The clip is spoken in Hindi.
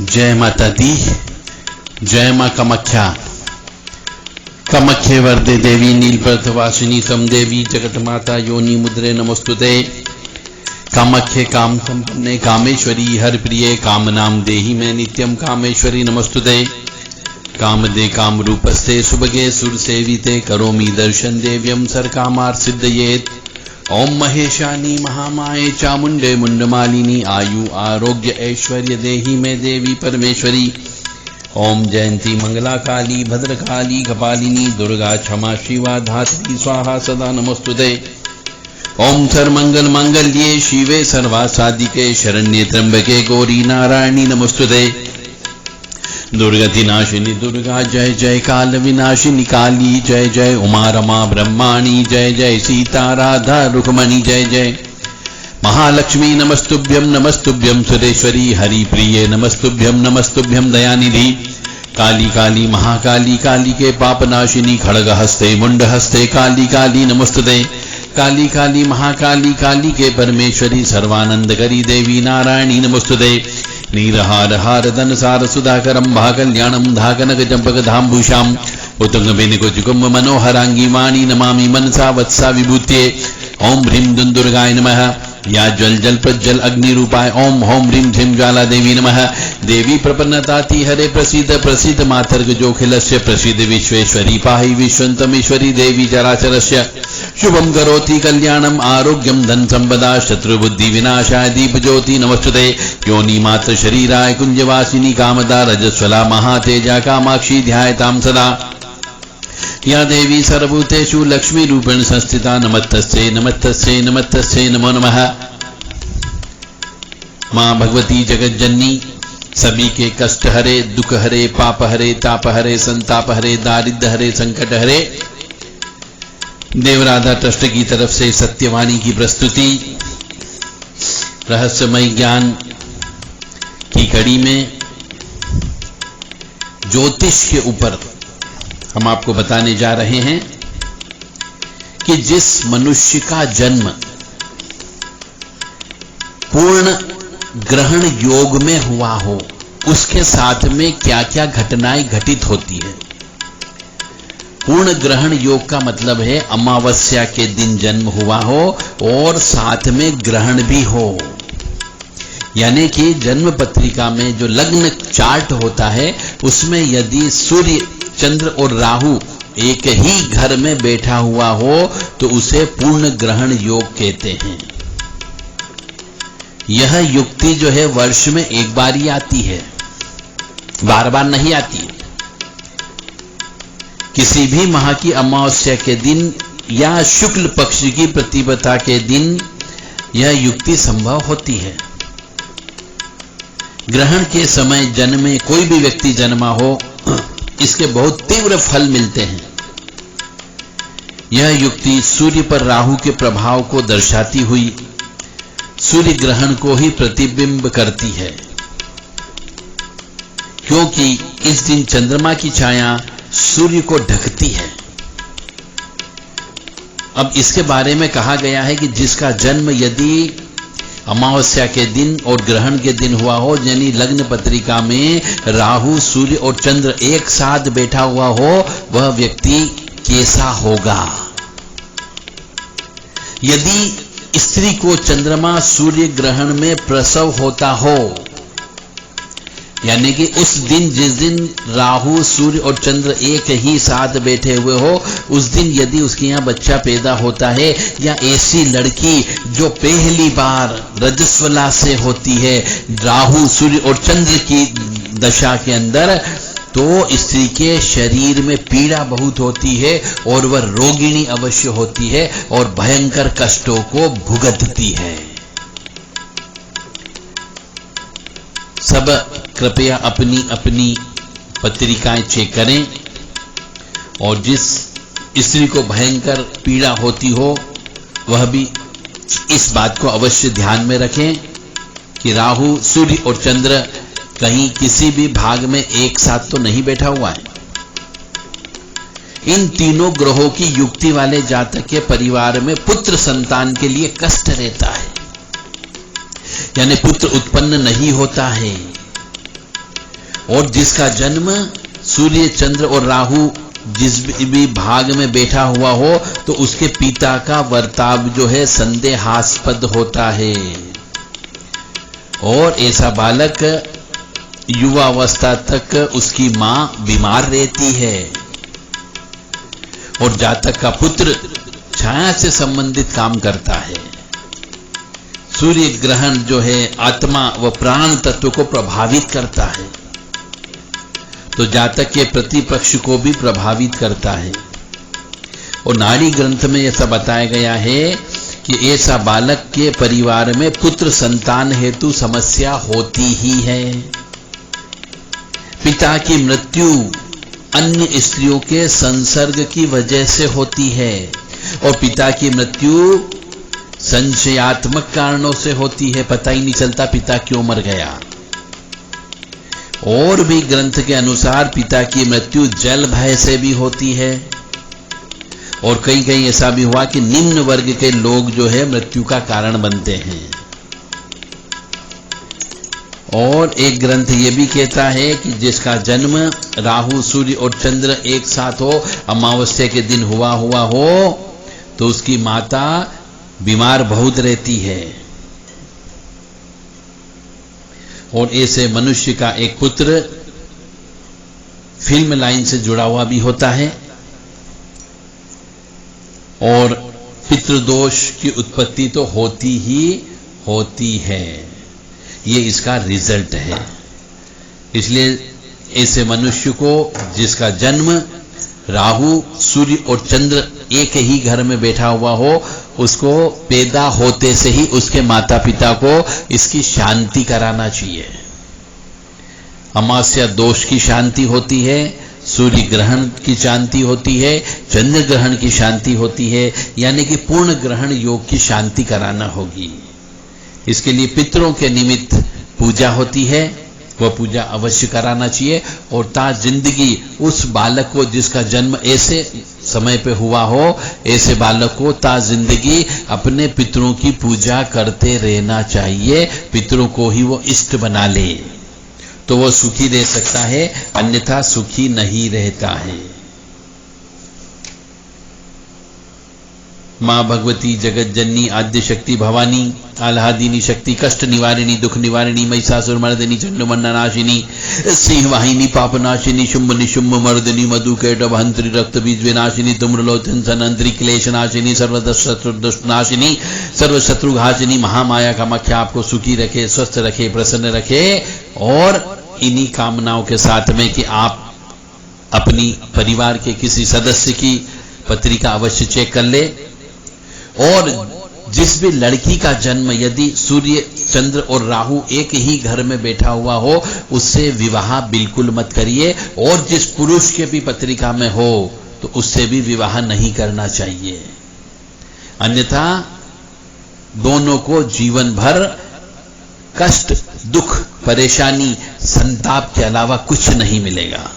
जय माता दी। जय मां कामाख्या। कामाख्ये वरदे देवी नीलपर्वतवासिनी तम देवी जगत माता योनि मुद्रे नमोस्तुते। कामाख्ये काम संपन्ने कामेश्वरी हर प्रिये काम नाम देहि मैं नित्यम कामेश्वरी नमोस्तुते। कामदे काम रूपस्ते सुभगे सुर सेविते करोमि दर्शन देव्यम सर्कामार्थ सिद्धयेत। ओम महेशानी महामाये चामुंडे मुंडमालिनी आयु आरोग्य ऐश्वर्य देहि में देवी परमेश्वरी। ओम जयंती मंगला काली भद्रकाली कपालिनी दुर्गा क्षमा शिवा धात्री स्वाहा सदा नमोस्तुते। ओम सर्वमंगल मांगल्ये शिवे सर्वासाधिके शरण्ये त्र्यंबके गौरी नारायणी नमोस्तुते। दुर्गति नाशिनी दुर्गा जय जय काल विनाशिनी काली जय जय उमा रमा ब्रह्माणी जय जय सीता राधा रुक्मणी जय जय महालक्ष्मी नमस्तुभ्यं सुरेश्वरी हरि प्रिये नमस्तुभ्यं दयानिधि। काली काली महाकाली काली के पाप नाशिनी खड़ग हस्ते मुंड हस्ते काली काली नमस्तुते। काली काली महाकाली काली के परमेश्वरी सर्वानंद करी देवी नारायणी नमस्तुते। नीरहार हार धन सार सुधाकरम भाकल्याणम धाकनक चंपक धाम्भूषाम उत्तंग बेनिकुचुकुम्भ मनोहरांगी वाणी नमामि मनसा वत्सा विभूत्ये। ओम ह्रीं दुंदुर्गाय नमः। या जल जल प्रज्वल अग्नि रूपाय ओम होम ह्रीं ह्रीं ज्वाला देवी नमः। देवी प्रपन्नताति हरे प्रसीद प्रसीद मातर्ग जोखिलस्य प्रसीद विश्वेश्वरी पाहि विश्वन्तमेश्वरी देवी चराचरस्य। शुभम करोति कल्याणम आरोग्यम धन संपदा शत्रुबुद्धि विनाशाय दीप ज्योति नमस्तुते। योनि मात्र शरीराय कुंजवासिनी कामदा रजस्वला महातेजा कामाक्षी ध्यायतां सदा। या देवी सर्वभूतेषु लक्ष्मी रूपेण संस्थिता नमस्तस्यै नमस्तस्यै नमस्तस्यै नमो नमः। मां भगवती जगज्जननी सभी के कष्ट हरे दुख हरे पाप हरे ताप हरे संताप हरे दारिद्र हरे संकट हरे। देवराधा ट्रस्ट की तरफ से सत्यवाणी की प्रस्तुति रहस्यमय ज्ञान की कड़ी में ज्योतिष के ऊपर हम आपको बताने जा रहे हैं कि जिस मनुष्य का जन्म पूर्ण ग्रहण योग में हुआ हो उसके साथ में क्या क्या घटनाएं घटित होती है। पूर्ण ग्रहण योग का मतलब है अमावस्या के दिन जन्म हुआ हो और साथ में ग्रहण भी हो। यानी कि जन्म पत्रिका में जो लग्न चार्ट होता है उसमें यदि सूर्य चंद्र और राहु एक ही घर में बैठा हुआ हो तो उसे पूर्ण ग्रहण योग कहते हैं। यह युक्ति जो है वर्ष में एक बार ही आती है, बार बार नहीं आती। किसी भी माह की अमावस्या के दिन या शुक्ल पक्ष की प्रतिपदा के दिन यह युक्ति संभव होती है। ग्रहण के समय जन्मे कोई भी व्यक्ति जन्मा हो इसके बहुत तीव्र फल मिलते हैं। यह युक्ति सूर्य पर राहु के प्रभाव को दर्शाती हुई सूर्य ग्रहण को ही प्रतिबिंब करती है, क्योंकि इस दिन चंद्रमा की छाया सूर्य को ढकती है। अब इसके बारे में कहा गया है कि जिसका जन्म यदि अमावस्या के दिन और ग्रहण के दिन हुआ हो, यानी लग्न पत्रिका में राहु सूर्य और चंद्र एक साथ बैठा हुआ हो, वह व्यक्ति कैसा होगा। यदि स्त्री को चंद्रमा सूर्य ग्रहण में प्रसव होता हो, यानी कि उस दिन जिस दिन राहु सूर्य और चंद्र एक ही साथ बैठे हुए हो उस दिन यदि उसके यहाँ बच्चा पैदा होता है, या ऐसी लड़की जो पहली बार रजस्वला से होती है राहु सूर्य और चंद्र की दशा के अंदर, तो स्त्री के शरीर में पीड़ा बहुत होती है और वह रोगिणी अवश्य होती है और भयंकर कष्टों को भुगतती है। सब कृपया अपनी अपनी पत्रिकाएं चेक करें और जिस स्त्री को भयंकर पीड़ा होती हो वह भी इस बात को अवश्य ध्यान में रखें कि राहु सूर्य और चंद्र कहीं किसी भी भाग में एक साथ तो नहीं बैठा हुआ है। इन तीनों ग्रहों की युक्ति वाले जातक के परिवार में पुत्र संतान के लिए कष्ट रहता है, यानी पुत्र उत्पन्न नहीं होता है। और जिसका जन्म सूर्य, चंद्र और राहु जिस भी भाग में बैठा हुआ हो तो उसके पिता का वर्ताव जो है संदेहास्पद होता है। और ऐसा बालक युवावस्था तक उसकी मां बीमार रहती है। और जातक का पुत्र छाया से संबंधित काम करता है। सूर्य ग्रहण जो है आत्मा व प्राण तत्व को प्रभावित करता है, तो जातक के प्रतिपक्ष को भी प्रभावित करता है। और नाड़ी ग्रंथ में ऐसा बताया गया है कि ऐसा बालक के परिवार में पुत्र संतान हेतु समस्या होती ही है। पिता की मृत्यु अन्य स्त्रियों के संसर्ग की वजह से होती है और पिता की मृत्यु संशयात्मक कारणों से होती है। पता ही नहीं चलता पिता क्यों मर गया। और भी ग्रंथ के अनुसार पिता की मृत्यु जल भय से भी होती है। और कहीं कहीं ऐसा भी हुआ कि निम्न वर्ग के लोग जो है मृत्यु का कारण बनते हैं। और एक ग्रंथ ये भी कहता है कि जिसका जन्म राहु, सूर्य और चंद्र एक साथ हो, अमावस्या के दिन हुआ हो तो उसकी माता बीमार बहुत रहती है। और ऐसे मनुष्य का एक पुत्र फिल्म लाइन से जुड़ा हुआ भी होता है और पितृदोष की उत्पत्ति तो होती ही होती है। ये इसका रिजल्ट है। इसलिए ऐसे मनुष्य को जिसका जन्म राहु, सूर्य और चंद्र एक ही घर में बैठा हुआ हो, उसको पैदा होते से ही उसके माता पिता को इसकी शांति कराना चाहिए। अमावस्या दोष की शांति होती है, सूर्य ग्रहण की शांति होती है, चंद्र ग्रहण की शांति होती है, यानी कि पूर्ण ग्रहण योग की शांति कराना होगी। इसके लिए पितरों के निमित्त पूजा होती है, वह पूजा अवश्य कराना चाहिए। और ता जिंदगी उस बालक को जिसका जन्म ऐसे समय पे हुआ हो, ऐसे बालक को ता जिंदगी अपने पितरों की पूजा करते रहना चाहिए। पितरों को ही वो इष्ट बना ले तो वो सुखी रह सकता है, अन्यथा सुखी नहीं रहता है। मां भगवती जगत जननी आद्य शक्ति भवानी आह्लादिनी शक्ति कष्ट निवारिणी दुख निवारिणी महिषासुर मर्दिनी चंडमंडा नाशिनी सिंह वाहिनी पाप नाशिनी शुंभ निशुंभ मर्दिनी मधु कैटभ हंत्री रक्त बीज विनाशिनी धूम्रलोचन सनंत्री क्लेश नाशिनी सर्वशत्रु नाशिनी सर्व शत्रु घासिनी महामाया कामाख्या आपको सुखी रखे, स्वस्थ रखे, प्रसन्न रखे। और इन्हीं कामनाओं के साथ में कि आप अपनी परिवार के किसी सदस्य की पत्रिका अवश्य चेक कर ले। और जिस भी लड़की का जन्म यदि सूर्य, चंद्र और राहु एक ही घर में बैठा हुआ हो, उससे विवाह बिल्कुल मत करिए। और जिस पुरुष के भी पत्रिका में हो तो उससे भी विवाह नहीं करना चाहिए, अन्यथा दोनों को जीवन भर कष्ट, दुख, परेशानी, संताप के अलावा कुछ नहीं मिलेगा।